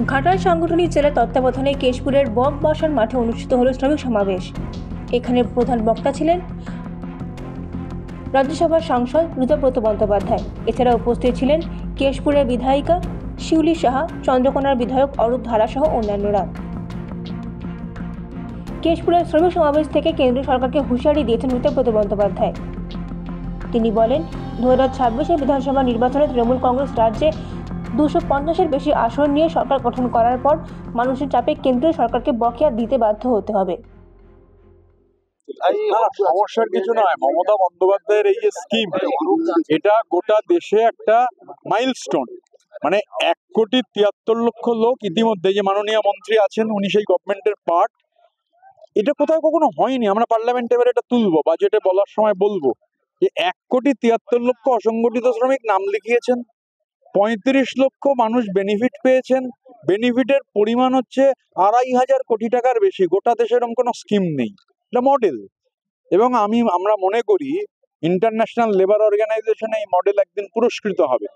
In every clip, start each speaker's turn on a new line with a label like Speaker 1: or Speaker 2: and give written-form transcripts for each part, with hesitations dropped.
Speaker 1: ঘাটাল সাংগঠনিক জেলার তত্ত্বাবধানে কেশপুরের বকবাসার মাঠে অনুষ্ঠিত হল শ্রমিক সমাবেশ। এখানে প্রধান বক্তা ছিলেন রাজ্যসভার সাংসদ রুদ্রব্রত বন্দ্যোপাধ্যায়। এছাড়া উপস্থিত ছিলেন কেশপুরের বিধায়িকা শিউলি সাহা, চন্দ্রকোনার বিধায়ক অরূপ ধারা সহ অন্যান্যরা। কেশপুরের শ্রমিক সমাবেশ থেকে কেন্দ্রীয় সরকারকে হুঁশিয়ারি দিয়েছেন রুদ্রব্রত বন্দ্যোপাধ্যায়। তিনি বলেন, 2026 বিধানসভা নির্বাচনে তৃণমূল কংগ্রেস রাজ্যে 250-এর বেশি আসন নিয়ে সরকার গঠন করার পর মানুষের চাপে কেন্দ্রীয় সরকারকে বকেয়া দিতে বাধ্য হতে হবে।
Speaker 2: সমস্যার কিছু নয়, মমতা বন্দ্যোপাধ্যায়ের এই যে স্কিম, এটা গোটা দেশে একটা মাইলস্টোন। মানে 1,73,00,000 লোক ইতিমধ্যে, যে মাননীয় মন্ত্রী আছেন উনি সেই গভর্নমেন্টের পার্ট। এটা কোথাও কখনো হয়নি। আমরা পার্লামেন্টে এবার এটা তুলবো, বাজেটে বলার সময় বলবো যে 1,73,00,000 অসংগঠিত শ্রমিক নাম লিখিয়েছেন, 35 লক্ষ মানুষ বেনিফিট পেয়েছেন। বেনিফিটের পরিমাণ হচ্ছে 2,500 কোটি টাকার বেশি। গোটা দেশে এরকম কোনো স্কিম নেই, এটা মডেল। এবং আমরা মনে করি ইন্টারন্যাশনাল লেবার অর্গানাইজেশনে এই মডেল একদিন পুরস্কৃত হবে।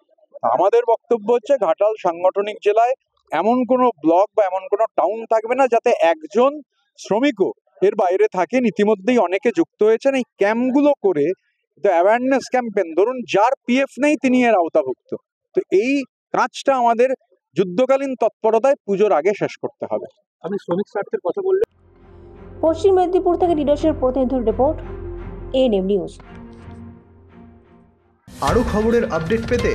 Speaker 2: আমাদের বক্তব্য হচ্ছে, ঘাটাল সাংগঠনিক জেলায় এমন কোনো ব্লক বা এমন কোনো টাউন থাকবে না যাতে একজন শ্রমিকও এর বাইরে থাকেন। ইতিমধ্যেই অনেকে যুক্ত হয়েছেন এই ক্যাম্পগুলো করে। অ্যাওয়ারনেস ক্যাম্পেন, ধরুন যার পিএফ নেই তিনি এর আওতাভুক্ত। তো এই কাজটা আমাদের যুদ্ধকালীন তৎপরতায় পুজোর আগে শেষ করতে হবে।
Speaker 3: আমি শ্রমিক স্বার্থের কথা বললে
Speaker 1: পশ্চিম মেদিনীপুর থেকে নিরসের প্রতিনিধির রিপোর্ট, এএনএম নিউজ।
Speaker 4: আরও খবরের আপডেট পেতে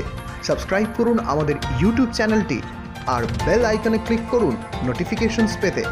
Speaker 4: সাবস্ক্রাইব করুন আমাদের ইউটিউব চ্যানেলটি আর বেল আইকনে ক্লিক করুন নোটিফিকেশনস পেতে।